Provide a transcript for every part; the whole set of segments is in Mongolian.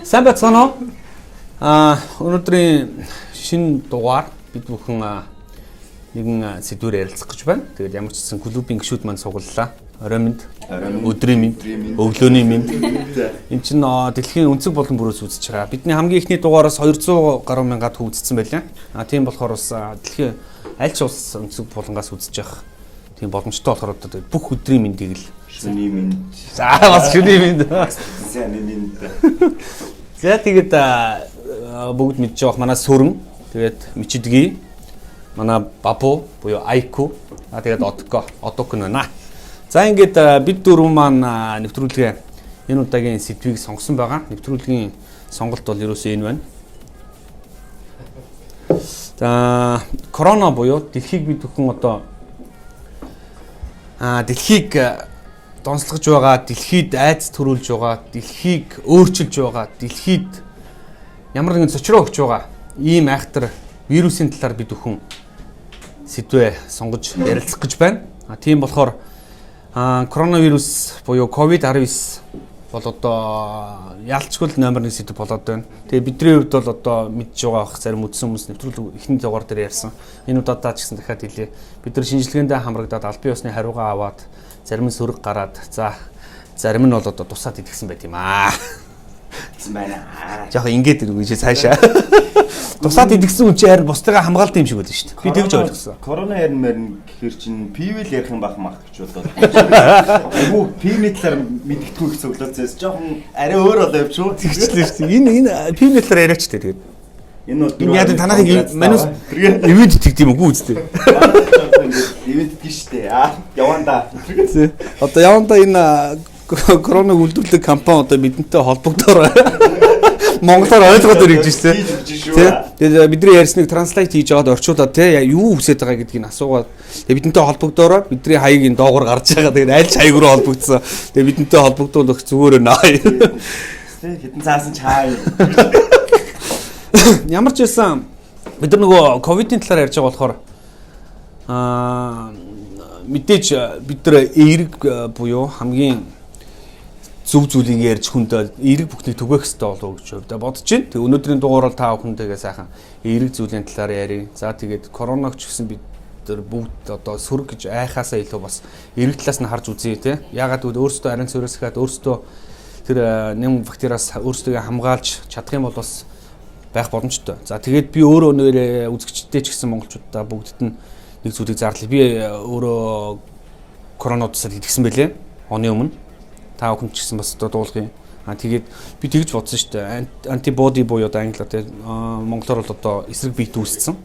Сайн байцгаана уу? Өнөөдрийн шинэ дугаар бид бүхэн нэгэн сэдвээр ярилцах гэж байна. Тэгээд ямар ч гэсэн клубын гишүүд маань сугаллаа. Орой минь, өдрийн минь, өглөөний минь. Энд чинь дэлхийн өнцөг болон бүрээс үзэж байгаа. Бидний хамгийн ихний дугаараас 200 гаруй мянгаад үзсэн байлаа. Тийм болохоор бас дэлхийн аль ч улс өнцөг болонгоос үзэж явах тийм боломжтой болохоор одоо бүх өдрийн мэндийг л шүний минь. За бас шүний минь. Сайн минь. За тэгээд бүгд мэдж байгаа манай сүрэн, тэгээд мичидги, манай бабу буюу айку, тэгээд одок нэ. За ингээд бид дөрвөн маань нэвтрүүлгээ энэ удаагийн сэдвийг сонгосон байгаа. Нэвтрүүлгийн сонголт бол ерөөсөө энэ байна. За корона буюу дэлхийг бид бүхэн одоо дэлхийг донслогж байгаа, дэлхийд айц төрүүлж байгаа, дэлхийг өөрчилж байгаа, дэлхийд ямар нэгэн цочроо өгч байгаа ийм айхтар вирусын талаар бид бүхэн сэдвээ сонгож ярилцах гэж байна. Тийм болохоор коронавирус буюу COVID-19 бол одоо яалчгүй номер 1 сэдв болоод байна. Тэгээ бидний хувьд бол одоо мэдж байгаа зарим үдсэн хүмүүс нэвтрүүлэг эхний дугаар дээр ярьсан. Энэ удаатай ч гэсэн дахиад хэлье. Бид нар шинжилгээндээ хамрагдаад албан ёсны хариугаа аваад зарим нь сөрөг гараад за зарим нь бол одоо тусаад идэгсэн байт юм аа. Змана. Яг ингэж ирвэ цаашаа. Тусаад идэгсэн хүн чинь харин бусдыгаа хамгаалт юм шиг байдаг шүү дээ. Би тэгж ойлгосон. Корона ярмаар гэхэр чинь пивэл ярих юм бах мах гэж бодлоо. Айгу пивний талаар мэдгэдэггүй гэсэн өглөөцөөс жоохон арай өөр болоо явчих шүү. Тэгчлээ шүү дээ. Энэ пивний талаар яриач тээ тэгээд. Энэ бол яг танахыг манус ивент тэгдэм үгүй үстэй. Ивент гэж штэ. Яванда. Одоо яванда энэ коронавиг үйлдвэрлэх компани одоо бидэнтэй холбогдоор монголоор ойлгоод ирж ирсэн. Тэгээд бидний ярьсныг транслейт хийж аваад орчуулад тий юу хүсэж байгаа гэдгийг асуугаад тэгээд бидэнтэй холбогдороо бидний хаягийн доогоор гарч байгаа. Тэгээд аль ч хаяг руу холбогдсон. Тэгээд бидэнтэй холбогдуулах зүгээр наа. Хитэн цаасан чаа. Ямар ч байсан бид нар нөгөө ковидын талаар ярьж байгаа болохоор мэдээж бид нар эерэг буюу хамгийн зөв зүйлийг ярьж хүнд эерэг бүхнийг түгээх хэрэгтэй болов гэж бодож байна. Тэг өнөөдрийн дугаараар та бүхэндээ сайхан эерэг зүйлийн талаар ярив. За тэгээд коронавиг ч гэсэн бид нар бүгд одоо сөрөг гэж айхаасаа илүү бас эерэг талаас нь харж үзье тий. Ягаад гэвэл өөрсдөө арын цорьоос хаад өөрсдөө тэр нэм бактериас өөрсдөө хамгаалж чадах юм бол бас байх боломжтой. За тэгээд би өөрөө нэрээ үзэгчтэй ч гэсэн монголчуудаа бүгдд нь нэг зүйлийг зарлаа. Би өөрөө коронавирусаар идэгсэн байлээ. Оны өмнө та бүхэн ч гэсэн бас одоо дуулгын. Тэгээд би тэгж бодсон шүү дээ. Антибоди буюу одоо англиар те монголоор бол одоо эсрэг биет үүссэн.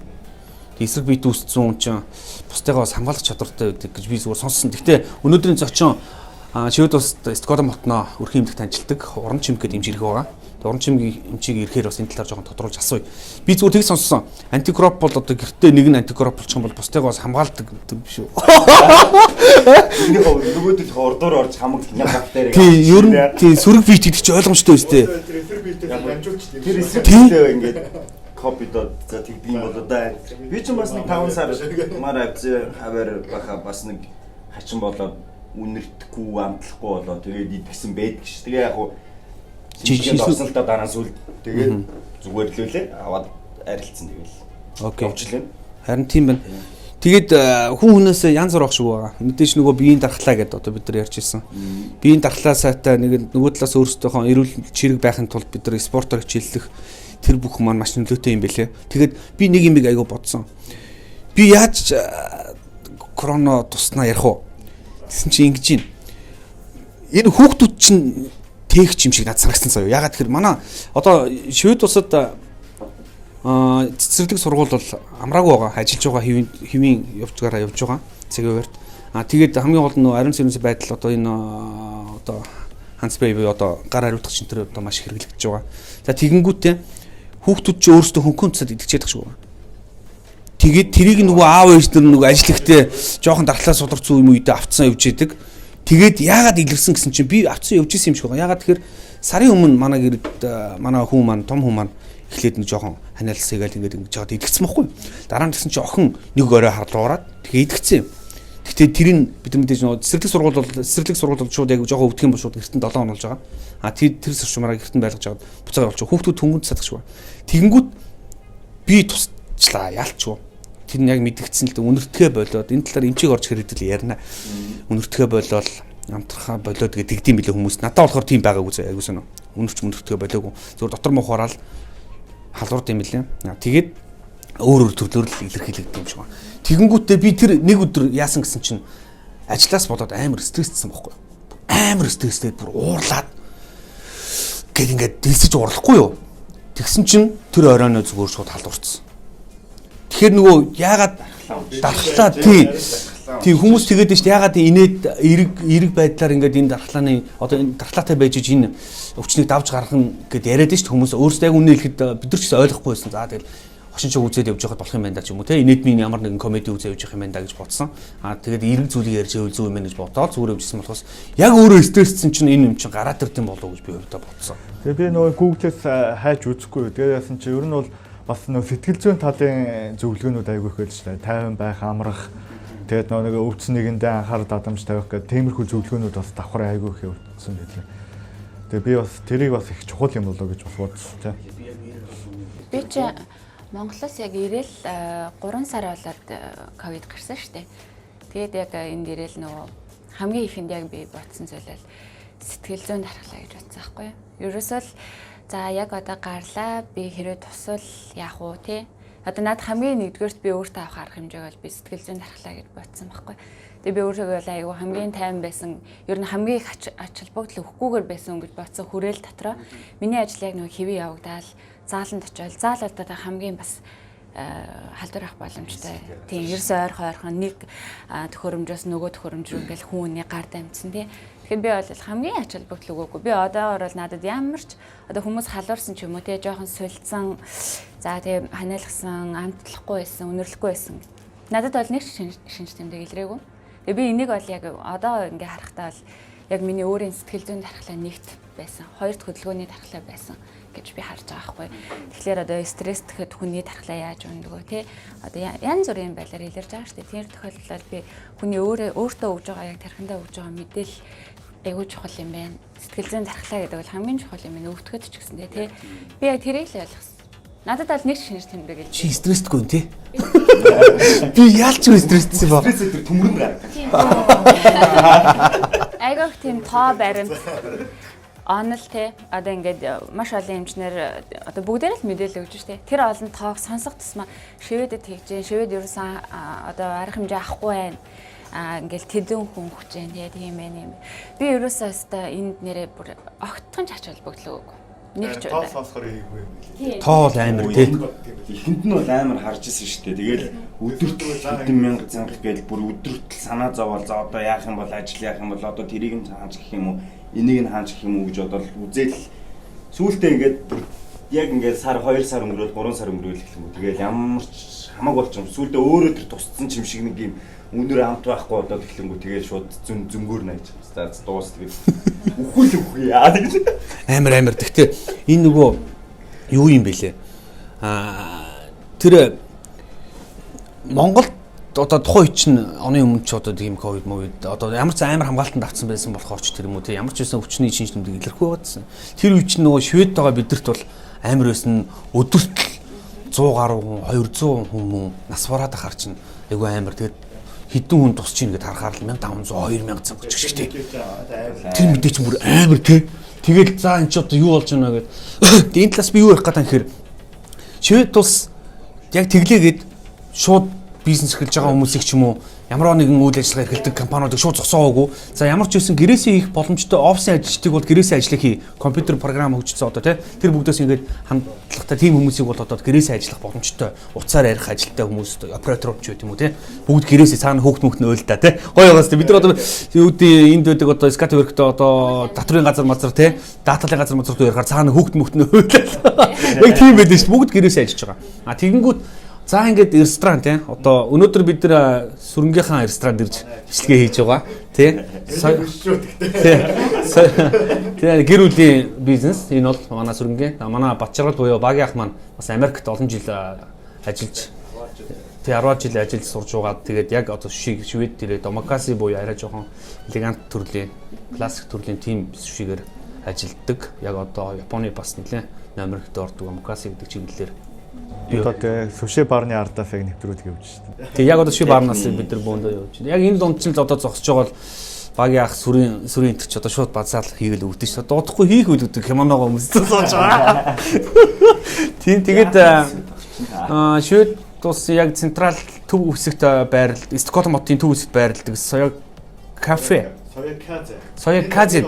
Эсрэг биет үүссэн хүн чинь бусдыгаа бас хамгаалах чадвартай байдаг гэж би зүгээр сонссон. Гэхдээ өнөөдрийн зочин шивэд бас Стокгольм хотноо өрхийн эмнэлэгт танилцдаг уран чимэг гэдэг эмч ирэх байгаа. Уран чимгийн эмчийг ирэхээр бас энэ талаар жоохон тодруулж асууя. Би зүгээр тэг сонссон. Антикроп бол одоо гэртээ нэг нь антикроп болчих юм бол бусдыгаа бас хамгаалдаг гэдэг биш үү? Энийг нөгөөдөл ордоор орж хамгаалах юм бактери. Тий, ер нь тий сөрөг биет гэдэг чи ойлгомжтой өстэй. Тэр эсрэгтэй ингээд копидод за тэгдэм болоо да. Би ч бас нэг 5 сар маар авч хавар баха бас нэг хачин болоод үнэртэхгүй амтлахгүй болоо тэгээд идгсэн байдаг ш. Тэгээ яг хуу жижиг орсолдоо дараа сүлд тэгээд зүгээр лүүлээ аваад арилцсан тэгэл. Окей. Харин тийм байна. Тэгээд хүн хүнээс янз бүр ах шиг байгаа. Мэдээж нөгөө биеийн дархлаа гэдэг одоо бид нар ярьж ирсэн. Биеийн дархлаа сайтай нэг нөгөө талаас өөрсдийнхөө эрүүл чирэг байхын тулд бид нар спортоор хичээллэх тэр бүх маань маш нөлөөтэй юм бэлээ. Тэгээд би нэг юм айгу бодсон. Би яаж корона туснаа ярих уу? Гэсэн чи ингэж юм. Энэ хүүхдүүд чинь тээгч юм шиг надад санагдсан заяа. Ягаад гэхээр манай одоо шивэд усад цэцэрлэг сургууль бол амраагүй байгаа. Ажиллаж байгаа хэвийн явцгаараа явж байгаа. Цагийн хуваард. Тэгээд хамгийн гол нь ариун цэрнээс байдал одоо энэ одоо ханц бэйби одоо гар хариуцах чинь тэр одоо маш хэрэглэгдэж байгаа. За тэгэнгүүтээ хүүхдүүд ч өөрсдөө хөнгөн цад идэгчээд тах шиг байгаа. Тэгээд тэрийг нөгөө аав ээж нар нөгөө ажиллахтээ жоохон дархлаа сударцсан юм үедээ авцсан явж идэг. Тэгээд яагаад илэрсэн гэсэн чинь би авцсан явж исэн юм шиг байгаа. Яагаад тэгэхээр сарын өмнө манай гэрд манай хүн маань том хүн маань эхлээд нэг жоохон ханиалсыгээл ингэж жаад идэгцсэн байхгүй. Дараа нь гэсэн чинь охин нэг орой харлуураад тэгээд идэгцсэн юм. Гэтэ тэрийг бид мэдээж нөө цэцэрлэг сургууль бол шууд яг жоохон өвдөх юм бол шууд эртэн 7 он болж байгаа. Тэр сурчмаараа эртэн байлгаж аваад буцаагаар болчих. Хүүхдүүд түнгүнд садагч ба. Тэгэнгүүт би тусчлаа ялчгүй. Тэр нь яг мэдгдсэн л дээ үнэртгэ болоод энэ талаар эмчийг орж хэрэгдэл ярина. Үнэртгэ болоод амтрахаа болоод гэдэг тийм билээ хүмүүс. Надад болохоор тийм байгаагүй зөө айгуу сонио. Үнэртгэ болоогүй. Зүгээр дотор мох хураал халуурд юм билээ. Тэгээд өөр төрлөөр л илэрхийлэгдэв юм шиг байна. Тэгэнгүүтээ би тэр нэг өдөр яасан гэсэн чинь ажлаас болоод амар стресстэй байхгүй. Амар стресстэй бүр уурлаад гээд ингээд дэлсэж уурлахгүй юу. Тэгсэн чинь тэр оройноо зүгээр шууд халуурцсан. Тэгэхээр нөгөө яагаад дархлаа тий хүмүүс тэгээд нь яагаад инээд эрэг байдлаар ингээд энэ дархлааны одоо энэ дархлаатай байж энэ өвчнийг давж гарах нь гэд яриад нь хүмүүс өөрсдөө яг үнэ хэлэхэд бид нар ч ойлгохгүй байсан. За тэгэл хошин чиг үзээд явж байхад болох юм байна да ч юм уу те инээдмийн ямар нэгэн комеди үзээ явж явах юм байна да гэж бодсон. Тэгээд эрэг зүйлийг ярьж байвал зөв юм байна гэж бодоод зүгээр явжсэн болохоос яг өөрөө стресссэн чинь энэ юм чинь гараад ирдэм болов уу гэж би өөртөө бодсон. Тэгээд би нөгөө Google-с хайж үзэхгүй. Тэгээд яасан чи ер нь бол бас нөгөө сэтгэл зүйн талын зөвлөгөөнүүд аягүй их байлж байна. Тайван байх, амрах, тэгээд нөгөө өвчин нэгэндээ анхаарал татамж тавих гэх тиймэрхүү зөвлөгөөнүүд бас давхар аягүй их явагдсан байлээ. Тэгээд би бас тэрийг бас их чухал юм болоо гэж бодсон тийм. Би ч Монголоос яг ирээл 3 сар болоод ковид гарсан шүү дээ. Тэгээд яг энд ирээл нөгөө хамгийн ихэнд яг би бодсон зүйлээ сэтгэл зүйн дархлаа гэж бодсон байхгүй юу. Ерөөсөө л за яг одоо гарлаа би хэрэг тусвал яах уу те. Одоо над хамгийн нэгдүгээрт би өөртөө авах арга хэмжээг бол би сэтгэл зүйн дархлаа гэж бодсон байхгүй. Тэгээ би өөртөө бол айгүй хамгийн тайван байсан. Ер нь хамгийн их ач холбогдол өгөхгүйгээр байсан гэж бодсон хүрээл дотроо. Миний ажил яг нөгөө хэвээ явагдаал зааланд очивол заал одоо хамгийн бас халдвар авах боломжтой. Тийм ерөөсөө ойрхон нэг төхөөрөмжөөс нөгөө төхөөрөмж рүү ингээл хүүний гар дамжсан тий. Тэгэхээр би бол хамгийн ач холбогдол өгөөгүй. Би одоогоор бол надад ямар ч одоо хүмүүс халуурсан ч юм уу тий жоохон сулцсан за тий ханиалгсан амтлахгүй байсан, үнэрлэхгүй байсан. Надад бол нэг шинж тэмдэг илрээгүй. Тэгээ би энийг бол яг одоо ингээ харахтаа бол яг миний өөрийн сэтгэл зүйн дархлаа нэгт байсан. Хоёр дахь хөдөлгөөний дархлаа байсан гэж би харж байгаа байхгүй. Тэгэхээр одоо стресстэхэд хүний дархлаа яаж өндөгөө те одоо янз бүрийн байдлаар илэрж байгаа шүү дээ. Тэр тохиолдолд би хүний өөртөө өгж байгаа яг тархиндаа өгж байгаа мэдээлэл айгүй чухал юм байна. Сэтгэл зүйн дархлаа гэдэг бол хамгийн чухал юм байна. Өвтгöd ч гэсэн те. Би яг тэрийг л ойлгосон. Надад бол нэг шинж тэмдэг л. Чи стрессдгүй те. Би яалч стресстэй ба. Стрессээр төмөрөн гараад. Айгүй тийм тоо баримт онол те одоо ингээд маш олон эмчнэр одоо бүгдээр л мэдээлэл өгж штэ. Тэр олон тоог сонсох тусмаа шивэдэд тэгж, шивэд ерөөсөн одоо арга хэмжээ авахгүй байна. Ингээл тэдэн хүн хүч जैन тийм ээ. Би ерөөсөө өстой энд нэрээ бүр огтхон ч ач холбогдлоо өгөө. Нэг ч удаа. Тоо сонсохоор ийгүй. Тоо л амар те. Ихэнд нь бол амар харж исэн шүү дээ. Тэгэл өдөрт хэдэн мянга занга гээл бүр өдөрт санаа зовоол за одоо яах юм бол ажил яах юм бол одоо тэрийг нь хааж гэх юм уу энийг нь хааж гэх юм уу гэж бодоод үзэл сүүлдээ ингээд яг ингээд сар 2 сар өнгөрөөл 3 сар өнгөрөөл гэх юм уу. Тэгэл ямар ч хамаагүй болчих юм. Сүүлдээ өөрөө тэр тусцсан юм шиг нэг юм өнөр амт байхгүй одоо гэхлэнгүү тэгээд шууд зөнгөөр найж. За дуус тэгээд үхэл яа гэж Амар. Гэхдээ энэ нөгөө юу юм бэлээ? Тэр Монголд одоо тухайн үе чинь оны өмнө ч одоо тийм ковид одоо ямар ч амар хамгаалтанд авсан байсан болохоор ч тэр юм уу тийм ямар ч байсан өвчний шинж тэмдэг илэрхгүй байсан. Тэр үе чинь нөгөө швед байгаа бидэрт бол амар байсан өдөрт 100 гаруй хүн 200 хүн нас бараад ахаар чинь айгүй амар тэгээд хэдэн хүн тусч ийн гэдээ харахаар л 1500 2000 цаг ч гэх тийм. Тэр мэдээ чинь бүр амар тийм. Тэгэл за энэ ч одоо юу болж байна гэд. Энэ талаас би юу ярих гэдэг юм хэрэг швед тус яг тэглээгээд шууд бизнес эхэлж байгаа хүмүүсийг ч юм уу ямар нэгэн үйл ажиллагаа эрхэлдэг компаниудыг шууд зогсоогоогүй. За ямар ч байсан гэрээсээ хийх боломжтой офисын ажилчдыг бол гэрээсээ ажиллах хий. Компьютер програм хөгжсөн одоо тий. Тэр бүгдээс ингээд хандлагатай тийм хүмүүсийг бол одоо гэрээсээ ажиллах боломжтой. Уцаар ярих ажилтай хүмүүс оператор ч юм уу тий. Бүгд гэрээсээ цаана хөөхт өөлдөө тий. Гоё байгаас тий. Бид нар одоо энд байдаг одоо Scatwork-д одоо татрын газар мазар тий. Даталын газар мазар руу ярихаар цаана хөөхт өөлдөө. Яг тийм байдаг шүү. Бүгд гэрээсээ ажиллаж байгаа. А тэгэнгүүт за ингээд ресторан тий одоо өнөөдөр бид нэр сүрэнгийнхаа ресторанд ирж бичлэгээ хийж байгаа тий гэр бүлийн бизнес энэ бол манай сүрэнгээ манай Батчаргал буюу Багийн ах маань бас Америкт олон жил ажиллаж Тэг 10 жил ажил сурж байгаа. Тэгээд яг одоо швед дээрээ домакаси буюу арай жоохон элегант төрлийн, классик төрлийн тим швигээр ажилддаг. Яг одоо Японы бас нэлээд номер ихтэй ордог домакаси гэдэг чиглэлээр. Одоо тэгээ суши барны ардаас яг нэвтрүүлэг явж байна. Тэг яг одоо ши барнаас бид нар бөөндөө явж байна. Яг энэ дунд чинь л одоо зогсож байгаа бол багийн ах сүрийн энэ ч одоо шууд базаал хийгээл өвдөн шүү. Дуудахгүй хийх үлддэг хямоногоо өмсөж сууж байгаа. Тийм тэгээд швед тус яг централ төв хэсэгт байрлал Стокгольм хотын төв хэсэгт байрладаг Соёо кафе. Соёоказе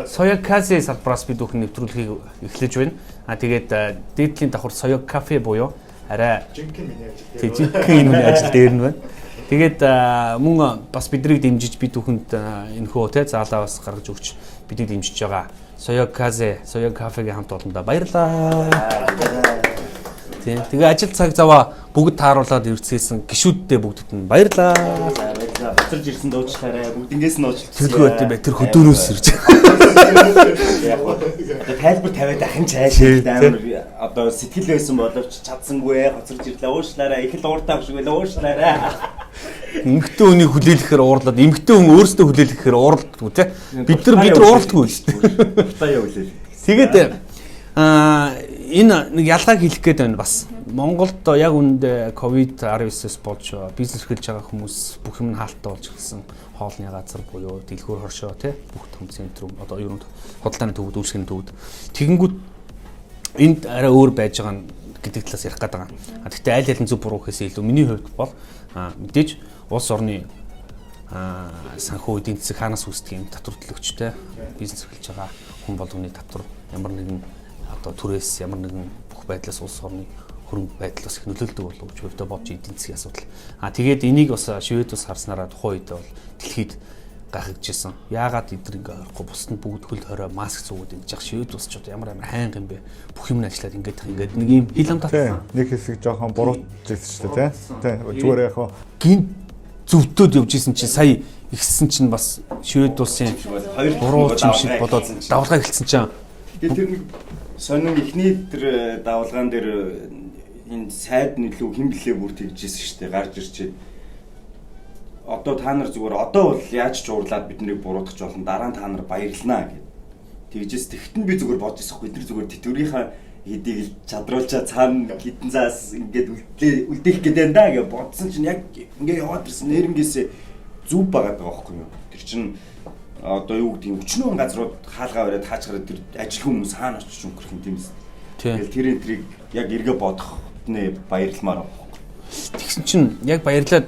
Соёоказе салбараас бид бүхэн нэвтрүүлгийг эхлэж байна. Тэгээд дээдлийн давхар Соёо кафе буюу арай жинхэнэ миний ажил дээр нь байна. Тэгээд мөн бас биднийг дэмжиж бид бүхэнд энэхүү те заалаа бас гаргаж өгч биднийг дэмжиж байгаа Соёоказе Соёо кафегийн хамт олондоо баярлалаа. Тэгээ ажил цаг заваа бүгд тааруулаад ирцгээсэн гишүүддээ бүгдд нь баярлаа. Баярлалаа. Буцарж ирсэн дуучлаарай. Бүгднгээс нь уучлалт. Тэрхүү байт юм бай. Тэр хөдөөнөөс ирж. Яг одоо тайлбар тавиад ахын цааш амар одоо сэтгэл байсан боловч чадсангүй хоцорж ирлээ. Уучлаарай. Их л ууртаа шиг байлаа. Уучлаарай. Эмэгтэй хүнийг хүлээлгэхээр уурлаад эмэгтэй хүн өөрөөсөө хүлээлгэхээр уурлдаггүй те. Бид нар уурлдаггүй шүү дээ. Таяа хүлээл. Тэгээд энэ нэг ялгааг хэлэх гээд байна бас. Монголд яг үүнд COVID-19-с болж бизнес эхэлж байгаа хүмүүс бүх юм хаалттай болж ирсэн. Хоолны газар буюу дэлгүүр хоршоо тий бүх том центрум одоо ер нь худалдааны төвд үйлчлэгийн төвд тэгэнгүүт энд арай өөр байж байгаа гэдэг талаас ярих гээд байгаа. Гэхдээ аль алин зөв буруу гэхээс илүү миний хувьд бол мэдээж улс орны санхүү эдийн засаг хаанаас үүсдэг юм татвар төлөгчтэй бизнес эхэлж байгаа хүн болгоны татвар ямар нэгэн одоо түрээс ямар нэгэн бүх байдлаас улс орны хөрөнгө байдал бас их нөлөөлдөг болов гэж хувьдаа бодож эдийн засгийн асуудал. Тэгээд энийг бас шивэд ус харснараа тухайн үед бол дэлхийд гайхагдчихсан. Яагаад эдгээр ингээ орохгүй бусд нь бүгд хөл хорой маск зүүгээд ингэж явах шивэд ус ч одоо ямар хайнга юм бэ? Бүх юм ажиллаад ингээд нэг юм хил амтаа. Нэг хэсэг жоохон буруутчихсэн шүү дээ тий. Зүгээр яг гин зөвтөөд явж исэн чинь сая ихсэн чинь бас шивэд усын буруу юм шиг бодоод давлгаа эхэлсэн чинь. Тэгээд тэр нэг сонин ихний тэр давлгаан дээр энэ сайд нөлөө хэн блээ бүр тэгжсэн шүү дээ гарч ирчээд одоо та нар зүгээр одоо бол яаж ч уурлаад биднийг буруутгах болно дараа нь та нар баярлнаа гэд тэгжээс тэгтэн би зүгээр бодож байгаа бид нар зүгээр тэтгэврийнхаа хэдийг л чадруулчаа цаана хитэн заас ингээд үлдээх гэдэг даа гэж бодсон чинь яг ингээд яваад ирсэн нэрнгээсээ зүв байгаад байгаа байхгүй юу тэр чинь одоо юу гэдэг юм өчнөө газрууд хаалгаа бариад хааж гараад тэр ажил хүмүүс хаана очиж өнгөрөх юм тийм биз. Тэгэл тэр энтрийг яг эргээ бодох нэ баярламаар байна. Тэгсэн чинь яг баярлаад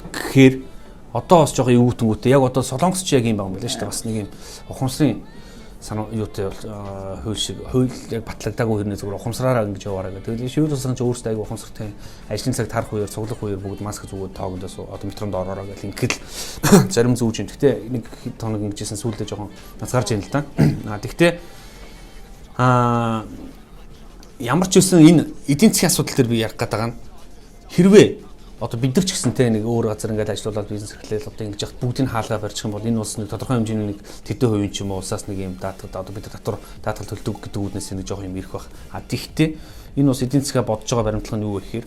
гэхээр одоо бас жоохон юу гүтэнгүүтээ яг одоо Солонгос ч яг юм байгаа юм байна шүү дээ бас нэг юм ухамсарын санаа юутай бол хууль яг батлагдаагүй хэрнээ зүгээр ухамсараараа ингэж яваараа гэдэг. Тэгээд шивэд усан ч өөрсдөө аяг ухамсартай ажлын цаг тарах үеэр цуглах үеэр бүгд маск зүгөөд тоогондоос одоо метронд ороороо гэх ингээл зарим зүүж юм. Гэхдээ нэг хэд хоног ингэжсэн сүүлдээ жоохон назгарч юм л да. Тэгтээ ямар ч үсэн энэ эдийн засгийн асуудал дээр би ярих гэдэг нь хэрвээ одоо бид нар ч гэсэн те нэг өөр газар ингээд ажиллаулаад бизнес эхлээл одоо ингэж яхад бүгдийг хаалгаа барьчих юм бол энэ улс нэг тодорхой хэмжээний нэг тэдэн хувийн ч юм уу улсаас нэг юм даатгад одоо бид татвар даатгал төлдөг гэдэг үүднээс нэг жоох юм ирэх байх. Тэгтээ энэ улс эдийн засгаа бодож байгаа баримтлага нь юу вэ гэхээр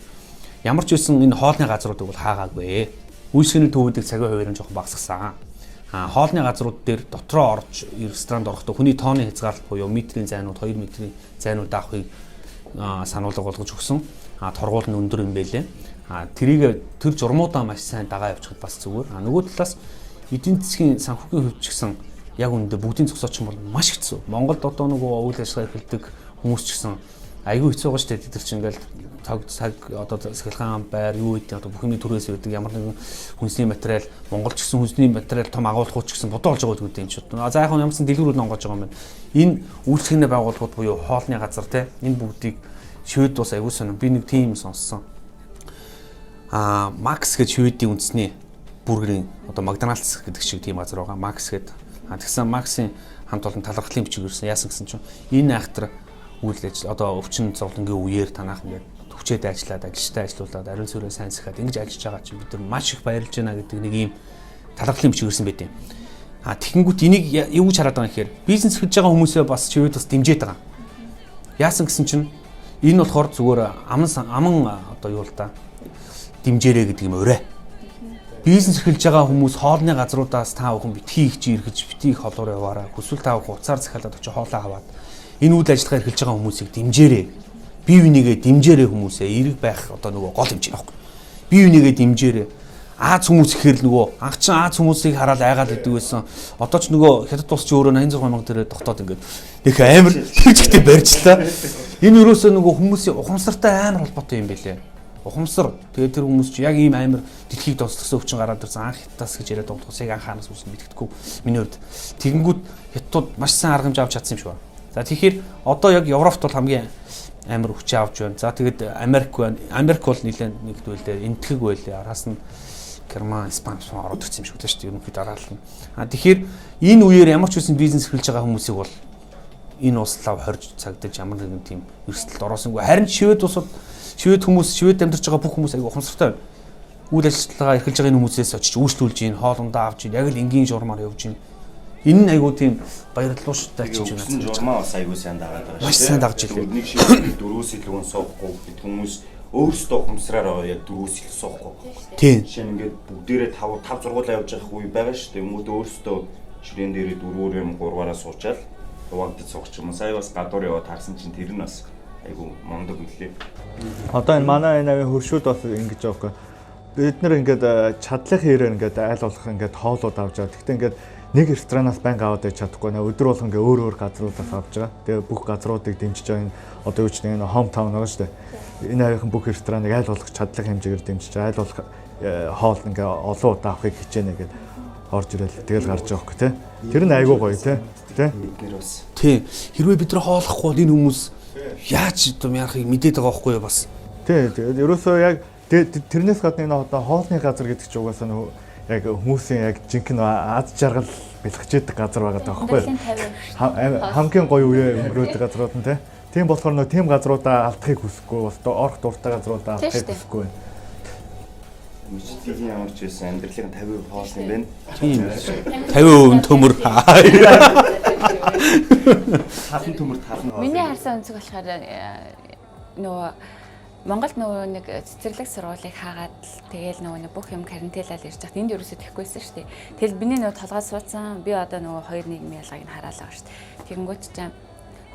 ямар ч үсэн энэ хоолны газруудыг бол хаагаагүй. Үйлсгийн төвүүдийг цагийн хуваарь нь жоох багасгасан. Хоолны газрууд дээр дотроо орж ресторанд орохдоо хүний тооны хязгаарлалт буюу метрийн зайнууд 2 метрийн зайнууд авахыг сануулга болгож өгсөн. Торгуул нь өндөр юм байлээ. Тэрийг тэр журмуудаа маш сайн дагаа явуулчихад бас зүгээр. Нөгөө талаас эдийн засгийн санхүүгийн хувьд ч гэсэн яг үүндээ бүгдийн зогсооч юм бол маш хэцүү. Монголд одоо нөгөө үйл ажиллагаа эхэлдэг хүмүүс ч гэсэн айгүй хэцүү байгаа шүү дээ. Тэр чинь ингээл цаг одоо сахилгаан байр юу гэдэг одоо бүх юмний төрөөс үүдэг ямар нэгэн хүнсний материал Монголч гэсэн хүнсний материал том агуулгууд ч гэсэн бодоо олж байгаа гэдэг юм ч одоо за яг нь ямарсан дэлгүүрүүд онгож байгаа юм байна. Энэ үйлчлэгийн байгууллагууд буюу хоолны газар те энэ бүгдийг шивэд ус айгүй сонирм би нэг тим сонссон. Макс гэж шивэдийн үндэсний бургерийн одоо Макдоналдс гэдэг шиг тийм газар байгаа. Макс гэдэг. Тэгсэн Максын хамт олон талархлын бичиг ирсэн. Яасан гэсэн чинь энэ айхтар үйл ажил одоо өвчин зовлонгийн үеэр танах ингээд хүчээд ажиллаад ажилчтай ажиллуулад ариун сүрээ сайн сахиад ингэж ажиллаж байгаа чинь бид нар маш их баярлж байна гэдэг нэг ийм талархлын бичиг ирсэн байт юм. Тэгэнгүүт энийг юу гэж хараад байгаа юм гэхээр бизнес хийж байгаа хүмүүсээ бас шивэд бас дэмжиж байгаа. Яасан гэсэн чинь энэ болохоор зүгээр аман одоо юу л да дэмжээрэй гэдэг юм өрөө. Бизнес эрхэлж байгаа хүмүүс хоолны газруудаас та бүхэн битгий их иргэж, битгий их холоор яваараа. Хүсвэл та бүхэн уцаар захиалаад очиж хоолоо аваад энэ үйл ажиллагаа эрхэлж байгаа хүмүүсийг дэмжээрэй. Бие бинийгээ дэмжээрэй хүмүүсээ. Эрэг байх одоо нөгөө гол хэмжээ байхгүй. Бие бинийгээ дэмжээрэй. Аз хүмүүс ихээр л нөгөө анх чин Аз хүмүүсийг хараад айгаад идэг байсан. Одоо ч нөгөө хятад улс чи өөрөө 86 мянга төгрөг тогтоод ингээд нэг амар хэрэгжтэй барьжлаа. Энэ юусоо нөгөө хүмүүсийн ухамсартай амар холбоотой юм байлээ. Ухамсар. Тэгээд тэр хүмүүс чи яг ийм амар дэлхийг донцлогсон өвчин гараад ирсэн анх хятадас гэж яриад байгаа тусыг анхаанаас үсэн мэдгэдэггүй миний хувьд. Тэгэнгүүт хятадууд маш сайн арга хэмжээ авч чадсан юм шиг байна. За тэгэхээр одоо яг Европт бол хамгийн амар хүч авч байна. За тэгээд Америк байна. Америк бол нэлээд нэгдвэл энтгэг байлээ. Араас нь Герман, Испани ороод ирсэн юм шиг байна шүү дээ. Ерөнхийдөө дараалал нь. Тэгэхээр энэ үеэр ямар ч үсэн бизнес эрхэлж байгаа хүмүүсийг бол энэ услав хорж цагдаж ямар нэгэн тийм эрсдэлд ороосонгүй. Харин шивэд улсууд, шивэд хүмүүс, шивэд амьдарч байгаа бүх хүмүүс аягүй ухамсартай байна. Үйл ажиллагаа эрхэлж байгаа энэ хүмүүсээс очиж үйлчлүүлж гин, хоолундаа авч гин, яг л энгийн журмаар явж гин. Энэ нь аягүй тийм баярлалаа шүү дээ гэж байна. Журмаа бас аягүй сайн дагаад байгаа шүү. Маш сайн дагж илээ. Нэг шиг дөрвөөс илүүн суухгүй хүмүүс өөрсдөө ухамсараар яг дөрвөөс илүү суухгүй. Тийм. Жишээ нь ингээд бүгдээрээ 5 зургуулаа явж явах үе байгаа шүү дээ. Хүмүүс өөрсдөө ширээн дээрээ 4-3-аараа суучаал хуваагдаж сууч юм. Сая бас гадуур яваад харсан чинь тэр нь бас айгу мондог үлээ. Одоо энэ манай энэ хөршүүд бас ингэж байгаа байхгүй. Бид нэр ингээд чадлах хэрээр ингээд айл болох ингээд хоолууд авч байгаа. Гэхдээ ингээд нэг ресторанаас банк аваад байж чадахгүй нэ өдөр болгон ингээ өөр газруудаас авч байгаа. Тэгээ бүх газруудыг дэмжиж байгаа энэ одоо юу ч нэг home town байгаа шүү дээ. Энэ хоёрын бүх рестораныг айл болох чадлах хэмжээгээр дэмжиж айл болох хоол ингээ олон удаа авахыг хичээнэ гэдэг орж ирэл тэгэл гарч байгаа хөөх тий. Тэр нь айгүй гоё тий. Эдгээр бас. Тий. Хэрвээ бид нар хоолохгүй бол энэ хүмүүс яаж юм яахыг мэдээд байгаа байхгүй юу бас. Тий. Тэгээд ерөөсөө яг тэрнээс гадна энэ одоо хоолны газар гэдэг чинь угаасаа нөгөө яг хүмүүсийн яг жинхэнэ аз жаргал бэлгчээдэг газар байгаа байхгүй юу? Хамгийн гоё үе өнгөрөөдөг газрууд нь тийм болохоор нөө тийм газруудаа алдахыг хүсэхгүй бас орох дуртай газруудаа алдахыг хүсэхгүй байна. Мичтийн ямар ч байсан амьдралын 50% хоолсон юм байна. Тийм. 50% төмөр. Халан төмөр тална. Миний харсан өнцөг болохоор нөгөө Монголд нөгөө нэг цэцэрлэг сургуулийг хаагаад тэгэл нөгөө бүх юм карантинлал ирж байхад энд ерөөсөө тэхгүйсэн шүү дээ. Тэгэл биний нөгөө толгой суудсан би одоо нөгөө хоёр нийгмийн ялгааг нь хараалаа шүү дээ. Тэгэнгүүт чинь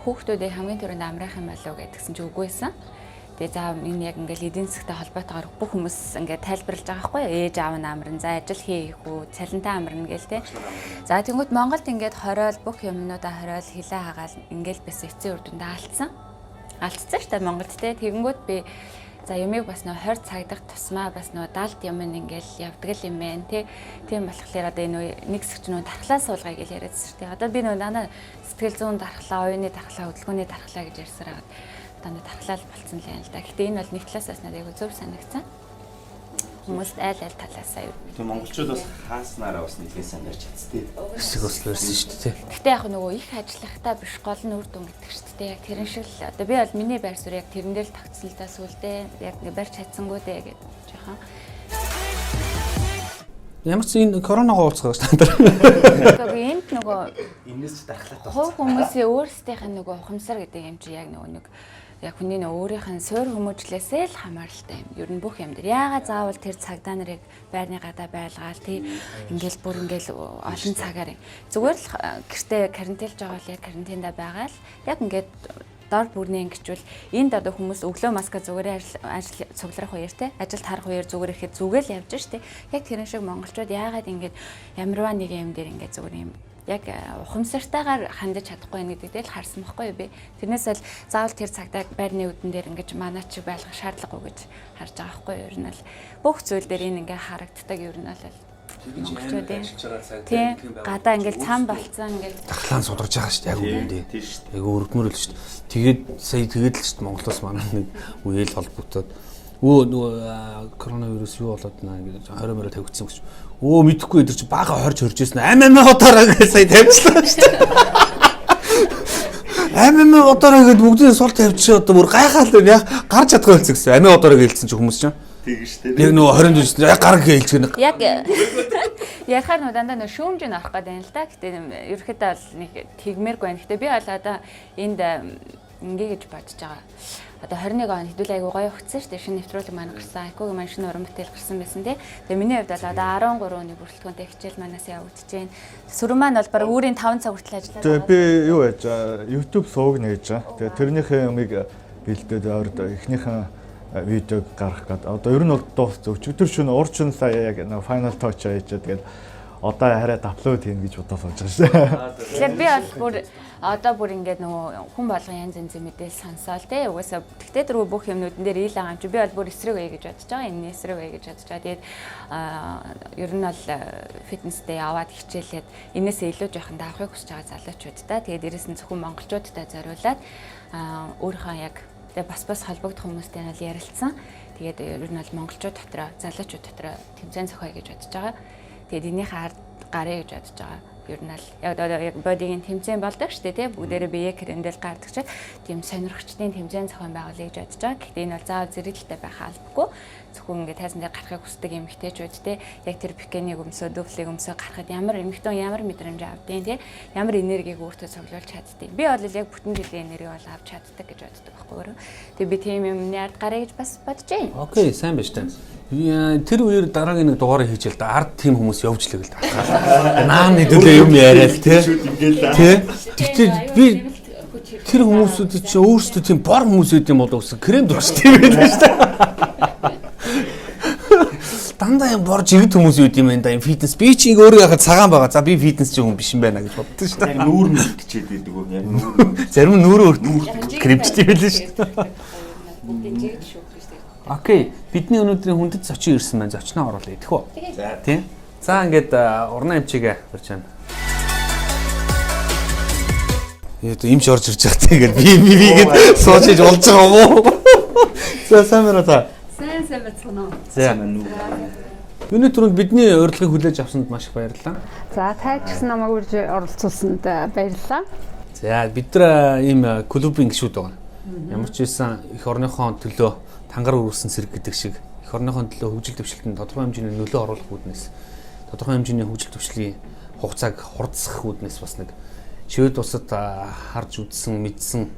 хүүхдүүдээ хамгийн түрүүнд амраах юм болов уу гэдгсэн чи үгүйсэн. Тэгээ за энэ яг ингээл эдийн засгтай холбоотойгоор бүх хүмүүс ингээд тайлбарлаж байгаа байхгүй юу? Ээж аав нь амран, за ажил хийх үү, цалинтай амрна гээл те. За тэгэнгүүт Монголд ингээд хориол бүх юмнуудаа хориол хилээ хагаал ингээл бас эцсийн үр дүндээ алдсан шүү дээ Монголд те. Тэгэнгүүт би за юмыг бас нөө 20 цагдах тусмаа бас нөө даалт юм ингээл явдаг юм байна те. Тийм болохоор одоо энэ нэг хэсэгч нөө дархлаа суулгая гэж яриадсэн шүү дээ. Одоо би нөө дандаа сэтгэл зүйн дархлаа, оюуны дархлаа, хөдөлгөөний дархлаа гэж ярьсаар байгаа. Дандаа дархлаа болцсон л юм л да. Гэтэ энэ бол нэг талаас бас надад айгүй зөв санагдсан. Хүмүүс айл талаасаа юу. Тэг монголчууд бас хааснараа бас нэлийн сайн ярьж чадцтэй. Хэсэг ус байсан шүү дээ. Гэтэ яг нөгөө их ажиллахтаа биш гол нь үр дүн гэдэг шүү дээ. Яг тэрэн шиг л одоо би бол миний байр суурь яг тэрэн дээр л тогтцолтой сүулдэ яг барьж чадсангүй дээ гэж жоохон. Ямар ч энэ коронавигоо уулзах гэж тань. Тэгээ энд нөгөө Энэс ч дархлаа. хувь хүмүүсийн өөрсдийнх нь нөгөө ухамсар гэдэг юм чи яг нөгөө нэг яг хүний нөгөө өөрийнх нь суур хүмүүжлээсээ л хамааралтай юм. Ер нь бүх юм дээр яагаад заавал тэр цагдаа нарыг байрны гадаа байлгаал тий ингээл бүр ингээл олон цагаар зүгээр л гэртээ карантинлж байгаа л яг карантинда байгаа л яг ингээд дор бүрнээ ингэчвэл энд одоо хүмүүс өглөө маска зүгээр ажил цугларах үеэр те ажилд харах үеэр зүгээр ирэхэд зүгээр л явж штэ яг тэрэн шиг монголчууд яагаад ингэж ямарваа нэг юм дээр ингэ зүгээр юм яг ухамсартайгаар хандаж чадахгүй байх гэдэг дээр л харсан байхгүй би тэрнээс л заавал тэр цагтаа байрны үдэн дээр ингэж манаа чи байлгах шаардлагагүй гэж харж байгаа байхгүй ер нь л бүх зүйл дээр энэ ингээ харагддаг ер нь л тийм гадаа ингээл цаан болцсон ингээл Дахлаан сударж байгаа шүү дээ яг үүндээ. Айгу өргөмөр л шүү дээ. Тэгээд сая тэгээд л шүү дээ Монголоос манай нэг үеэл холбогдоод нөгөө коронавирус юу болоод наа гэж 20 мөрө тавигдсан гэж. Мэдэхгүй өдөр чи бага хорж ирсэн. Одоороо гэж сая тавьчихлаа шүү дээ. Одоороо гэж бүгдийн сул тавьчих одоо бүр гайхаад л яа гарч чадгаа хэлсэн. Одоороо хэлсэн чи хүмүүс чинь. Тэг штэ. Яг нөгөө 20 жилд яг гар гэлцгэн. яг яхаар нөө дандаа нөө шүүмжин авах гэдэг юм л да. Гэтэ ерөөхдөө бол нэг тэгмээргүй байна. Гэтэ би бол одоо энд ингээ гэж бодож байгаа. одоо 21 онд хэдүүл айгуу гоё өгсөн шүү дээ. Шинэ нэвтрүүлэг маань гарсан. Айкуугийн маань шинэ уран бүтээл гарсан байсан тий. Тэгээ миний хувьд бол одоо 13 оны бүрэлдэхүүнтэй хичээл манаас явагдаж байна. Сүрэн маань бол баг өөрийн 5 цаг хүртэл ажиллаад Тэгээ би юу яаж YouTube сууг нээж байгаа. Тэгээ тэрнийхээ юмыг бэлдээд ойрд эхнийхэн видеог гаргах гэдэг. Одоо ер нь бол дууссан. Өчигдөр шөнө урчин сая яг final touch хийжээ. Тэгээд одоо хараад аплод хийн гэж бодож сууж байгаа шээ. Тэгэхээр би бол одоо бүр ингээд нөгөө хүн болгон янз янзын мэдээлэл сонсоол тий. Угаасаа тэгтээ дөрөв бүх юмнуудын дээр ил байгаа юм чи би бол бүр эсрэг үе гэж бодож байгаа. Энэ эсрэг үе гэж бодож байгаа. Тэгээд ер нь бол фитнестэй яваад хичээлээд энээсээ илүү жоохон давахыг хүсэж байгаа залуучуудаа. Тэгээд дээрэс нь зөвхөн монголчуудтай зориулаад өөрийнхөө яг бас холбогдох хүмүүстэй нь ярилцсан. Тэгээд ер нь бол монголчууд дотроо, залуучууд дотроо тэмцээн зохио гэж бодож байгаа. Тэгээд энийхээ ард гарыг гэж бодож байгаа. Ер нь яг бодигийн тэмцээн болдог шүү дээ тий. Бүгдээрээ бие крэндэл гардаг чиг тийм сонирхчдын тэмцээн зохион байгуулъя гэж бодож байгаа. Гэхдээ энэ бол заавал зэрэглэлтэй байх албагүй. Зөвхөн ингээд тайзан дээр гарахыг хүсдэг эмэгтэйчүүд тий. Яг тэр бикинийг өмсөө, дөвлийг өмсөө гарахад ямар эмэгтэн ямар мэдрэмж авдیں۔ Тий. Ямар энергийг өөртөө цуглуулж чаддیں۔ Би бол яг бүтэн жилийн энерги бол авч чаддаг гэж боддог байхгүй юу. Тэгээ би тийм юмны ард гарыг гэж бас бодож байна. Окей, сайн байна шүү дээ. Тэр үеэр дараагийн нэг дугаарыг хийчихэл да ард тийм хүмүүс явж л гээл да. Наам хэдүүлээ юм яриад тий. Тэгтээ би тэр хүмүүсүүд чинь өөрсдөө тийм бор хүмүүс үт юм болоо гэсэн крем дурч тийм байдаг шүү дээ. Дандаа юм бор жигд хүмүүс үт юм энэ да фитнес би чи өөрөө яхад цагаан байгаа. За би фитнес чинь хүн биш юм байна гэж боддоо шүү дээ. Яг нүүр мэдчихээд байдаг уу? Яг нүүр. Зарим нь нүүрөө кремчтэй байлаа шүү дээ. Бүгдийн жигд шүү. Окей, бидний өнөөдрийн хүндэт зочин ирсэн маань зочноо оруулъя гэх үү? Тийм. За ингээд урна эмчигээ барьж байна. Имч орж ирж байгаа тэгээд би гээд сууж иж болж байгаа юм уу? За сайн байна та. Сайн бацгано. За юуны түрүүнд бидний урилгыг хүлээж авсанд маш их баярлалаа. За та ч гэсэн намайг урьж оролцуулсанд баярлалаа. За бид нар ийм клубын гишүүд байгаа. Ямар ч байсан их орныхоо төлөө тангар өрүүлсэн сэрэг гэдэг шиг их орныхоо төлөө хөгжил дэвшилтэнд тодорхой хэмжээний нөлөө оруулах үүднээс тодорхой хэмжээний хөгжил дэвшлийн хугацааг хурдсах үүднээс бас нэг чивэд усад харж үзсэн мэдсэн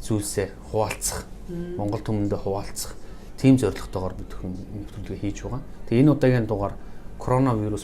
зүйлсээ хуваалцах Монгол түмэндээ хуваалцах тийм зорилготойгоор бид нэвтрүүлгээ хийж байгаа. Тэгээ энэ удаагийн дугаар коронавирус